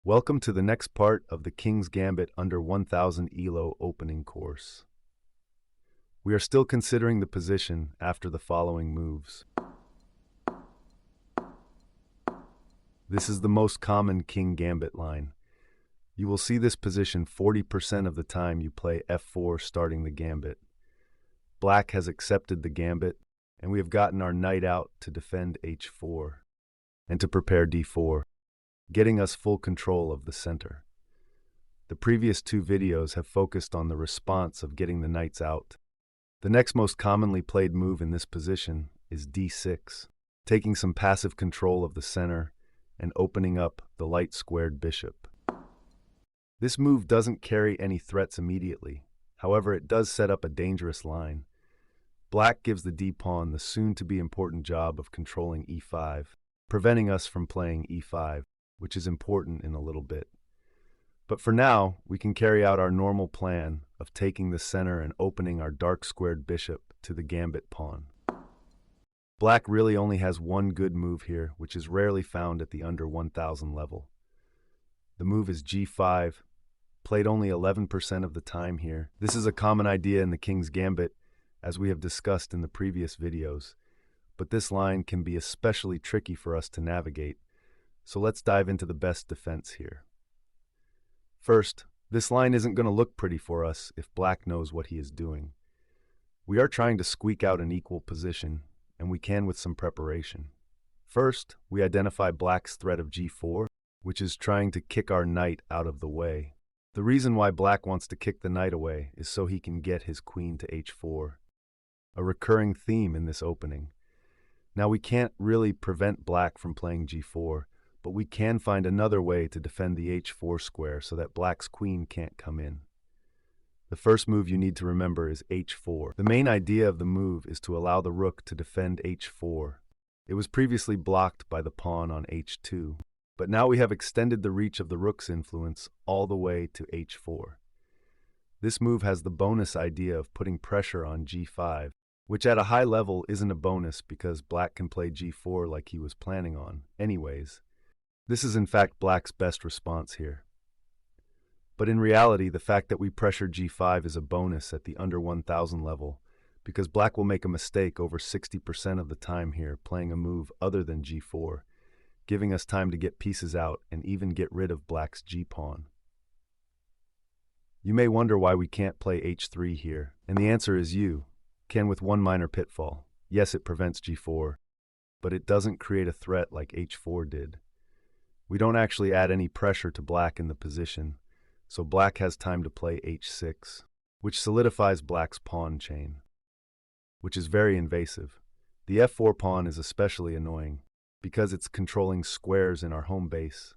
Welcome to the next part of the King's Gambit under 1000 ELO opening course. We are still considering the position after the following moves. This is the most common King Gambit line. You will see this position 40% of the time you play f4 starting the Gambit. Black has accepted the Gambit, and we have gotten our knight out to defend h4 and to prepare d4, getting us full control of the center. The previous two videos have focused on the response of getting the knights out. The next most commonly played move in this position is d6, taking some passive control of the center and opening up the light squared bishop. This move doesn't carry any threats immediately. However, it does set up a dangerous line. Black gives the d-pawn the soon-to-be important job of controlling e5, preventing us from playing e5, which is important in a little bit. But for now, we can carry out our normal plan of taking the center and opening our dark squared bishop to the Gambit pawn. Black really only has one good move here, which is rarely found at the under 1000 level. The move is g5, played only 11% of the time here. This is a common idea in the King's Gambit, as we have discussed in the previous videos, but this line can be especially tricky for us to navigate, so let's dive into the best defense here. First, this line isn't going to look pretty for us if Black knows what he is doing. We are trying to squeak out an equal position, and we can with some preparation. First, we identify Black's threat of g4, which is trying to kick our knight out of the way. The reason why Black wants to kick the knight away is so he can get his queen to h4, a recurring theme in this opening. Now, we can't really prevent Black from playing g4, but we can find another way to defend the h4 square so that Black's queen can't come in. The first move you need to remember is h4. The main idea of the move is to allow the rook to defend h4. It was previously blocked by the pawn on h2, but now we have extended the reach of the rook's influence all the way to h4. This move has the bonus idea of putting pressure on g5, which at a high level isn't a bonus because Black can play g4 like he was planning on anyways. This is in fact Black's best response here. But in reality, the fact that we pressure g5 is a bonus at the under 1000 level because Black will make a mistake over 60% of the time here playing a move other than g4, giving us time to get pieces out and even get rid of Black's g-pawn. You may wonder why we can't play h3 here, and the answer is you can with one minor pitfall. Yes, it prevents g4, but it doesn't create a threat like h4 did. We don't actually add any pressure to Black in the position, so Black has time to play h6, which solidifies Black's pawn chain, which is very invasive. The f4 pawn is especially annoying because it's controlling squares in our home base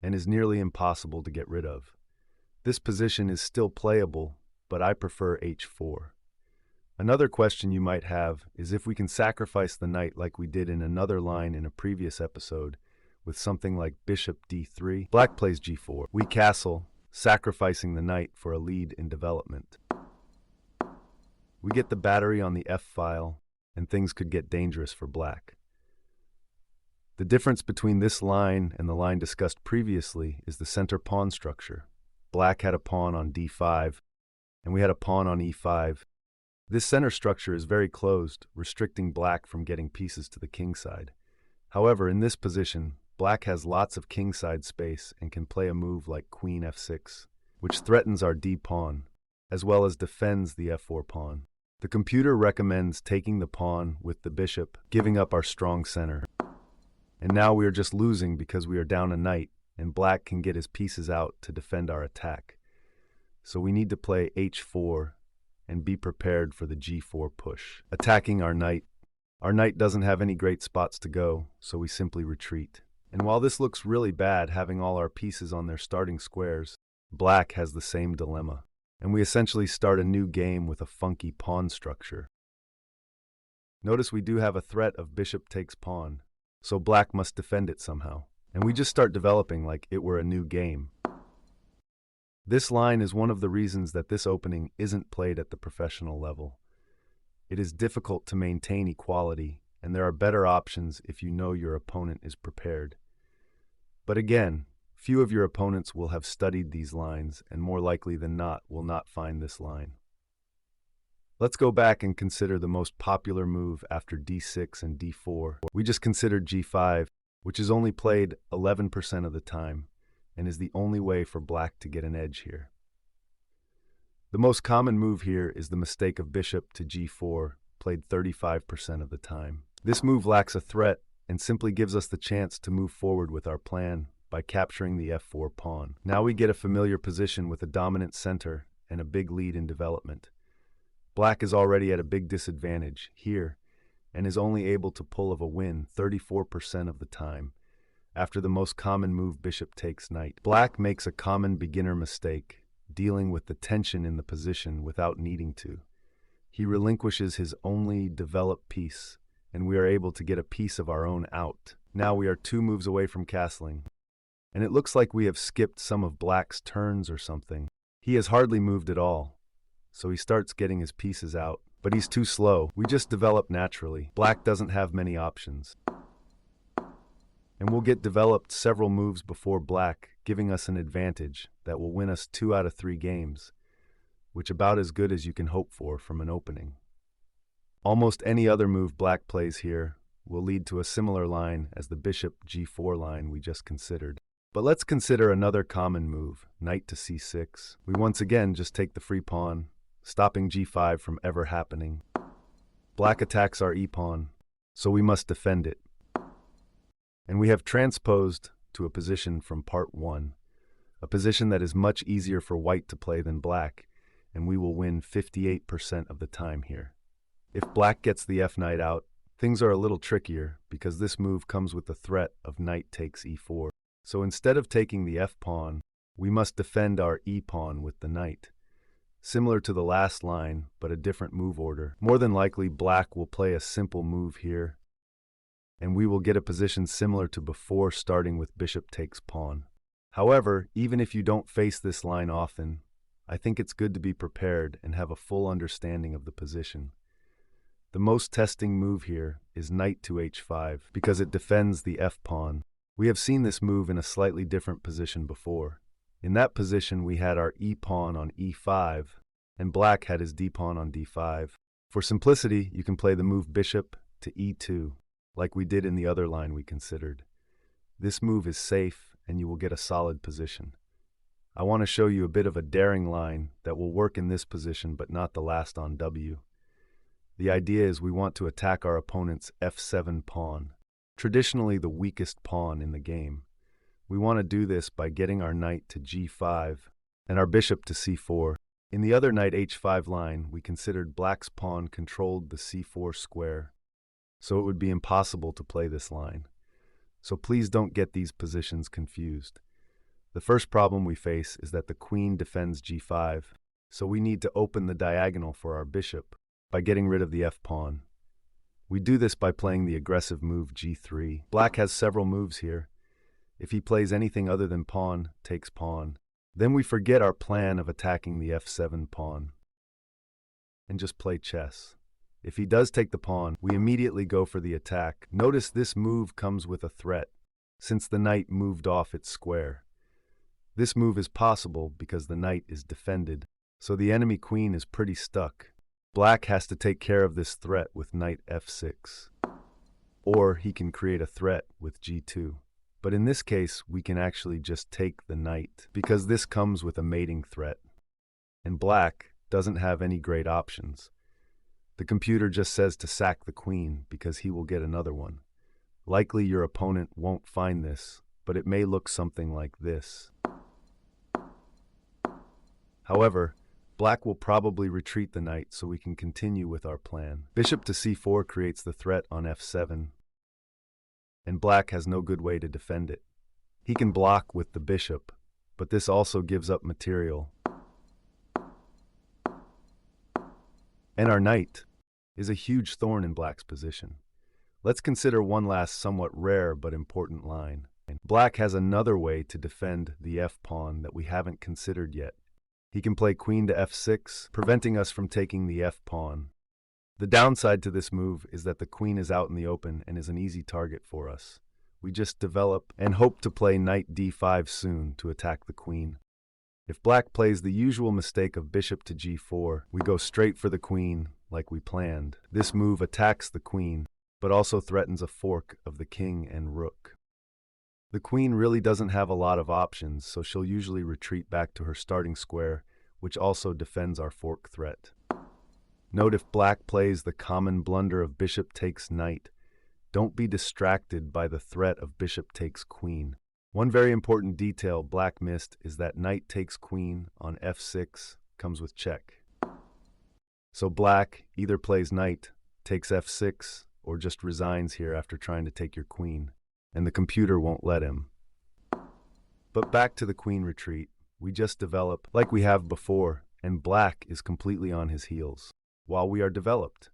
and is nearly impossible to get rid of. This position is still playable, but I prefer h4. Another question you might have is if we can sacrifice the knight like we did in another line in a previous episode, with something like bishop d3. Black plays g4. We castle, sacrificing the knight for a lead in development. We get the battery on the f-file, and things could get dangerous for Black. The difference between this line and the line discussed previously is the center pawn structure. Black had a pawn on d5, and we had a pawn on e5. This center structure is very closed, restricting Black from getting pieces to the king side. However, in this position, Black has lots of kingside space and can play a move like queen f6, which threatens our d-pawn, as well as defends the f4 pawn. The computer recommends taking the pawn with the bishop, giving up our strong center. And now we are just losing because we are down a knight, and Black can get his pieces out to defend our attack. So we need to play h4 and be prepared for the g4 push, attacking our knight. Our knight doesn't have any great spots to go, so we simply retreat. And while this looks really bad having all our pieces on their starting squares, Black has the same dilemma, and we essentially start a new game with a funky pawn structure. Notice we do have a threat of bishop takes pawn, so Black must defend it somehow, and we just start developing like it were a new game. This line is one of the reasons that this opening isn't played at the professional level. It is difficult to maintain equality, and there are better options if you know your opponent is prepared. But again, Few of your opponents will have studied these lines, and more likely than not will not find this line. Let's go back and consider the most popular move after d6 and d4. We just considered g5, which is only played 11% of the time, and is the only way for black to get an edge here. The most common move here is the mistake of bishop to g4, played 35% of the time. This move lacks a threat and simply gives us the chance to move forward with our plan by capturing the f4 pawn. Now we get a familiar position with a dominant center and a big lead in development. Black is already at a big disadvantage here and is only able to pull of a win 34% of the time after the most common move bishop takes knight. Black makes a common beginner mistake, dealing with the tension in the position without needing to. He relinquishes his only developed piece, and we are able to get a piece of our own out. Now we are 2 moves away from castling, and it looks like we have skipped some of black's turns or something. He has hardly moved at all, so he starts getting his pieces out. But he's too slow. We just develop naturally. Black doesn't have many options. And we'll get developed several moves before black, giving us an advantage that will win us 2 out of 3 games, which about as good as you can hope for from an opening. Almost any other move black plays here will lead to a similar line as the bishop g4 line we just considered. But let's consider another common move, knight to c6. We once again just take the free pawn, stopping g5 from ever happening. Black attacks our e-pawn, so we must defend it. And we have transposed to a position from part 1, a position that is much easier for white to play than black, and we will win 58% of the time here. If black gets the f-knight out, things are a little trickier because this move comes with the threat of knight takes e4. So instead of taking the f-pawn, we must defend our e-pawn with the knight. Similar to the last line, but a different move order. More than likely, black will play a simple move here, and we will get a position similar to before, starting with bishop takes pawn. However, even if you don't face this line often, I think it's good to be prepared and have a full understanding of the position. The most testing move here is knight to h5 because it defends the f-pawn. We have seen this move in a slightly different position before. In that position, we had our e-pawn on e5, and black had his d-pawn on d5. For simplicity, you can play the move bishop to e2, like we did in the other line we considered. This move is safe, and you will get a solid position. I want to show you a bit of a daring line that will work in this position, but not the last on w. The idea is we want to attack our opponent's f7 pawn, traditionally the weakest pawn in the game. We want to do this by getting our knight to g5 and our bishop to c4. In the other knight h5 line, we considered black's pawn controlled the c4 square, so it would be impossible to play this line. So please don't get these positions confused. The first problem we face is that the queen defends g5, so we need to open the diagonal for our bishop by getting rid of the f-pawn. We do this by playing the aggressive move g3. Black has several moves here. If he plays anything other than pawn takes pawn, then we forget our plan of attacking the f7 pawn and just play chess. If he does take the pawn, we immediately go for the attack. Notice this move comes with a threat, since the knight moved off its square. This move is possible because the knight is defended, so the enemy queen is pretty stuck. Black has to take care of this threat with knight f6. Or he can create a threat with g2. But in this case, we can actually just take the knight, because this comes with a mating threat. And black doesn't have any great options. The computer just says to sack the queen because he will get another one. Likely your opponent won't find this, but it may look something like this. However, black will probably retreat the knight so we can continue with our plan. Bishop to c4 creates the threat on f7, and black has no good way to defend it. He can block with the bishop, but this also gives up material. And our knight is a huge thorn in black's position. Let's consider one last somewhat rare but important line. Black has another way to defend the f-pawn that we haven't considered yet. He can play queen to f6, preventing us from taking the f-pawn. The downside to this move is that the queen is out in the open and is an easy target for us. we just develop and hope to play knight d5 soon to attack the queen. If black plays the usual mistake of bishop to g4, we go straight for the queen like we planned. This move attacks the queen, but also threatens a fork of the king and rook. The queen really doesn't have a lot of options, so she'll usually retreat back to her starting square, which also defends our fork threat. Note if black plays the common blunder of bishop takes knight, don't be distracted by the threat of bishop takes queen. One very important detail black missed is that knight takes queen on f6 comes with check. So black either plays knight, takes f6, or just resigns here after trying to take your queen, and the computer won't let him. But back to the queen retreat, we just develop like we have before, and black is completely on his heels, while we are developed.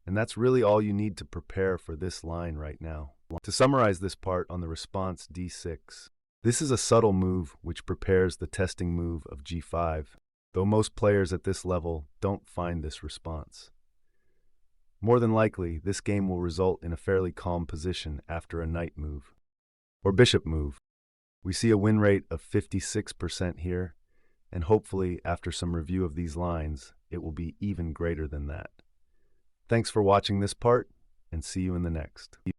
And that's really all you need to prepare for this line right now. To summarize this part on the response d6, this is a subtle move which prepares the testing move of g5, though most players at this level don't find this response. More than likely, this game will result in a fairly calm position after a knight move, or bishop move. We see a win rate of 56% here, and hopefully after some review of these lines, it will be even greater than that. Thanks for watching this part, and see you in the next.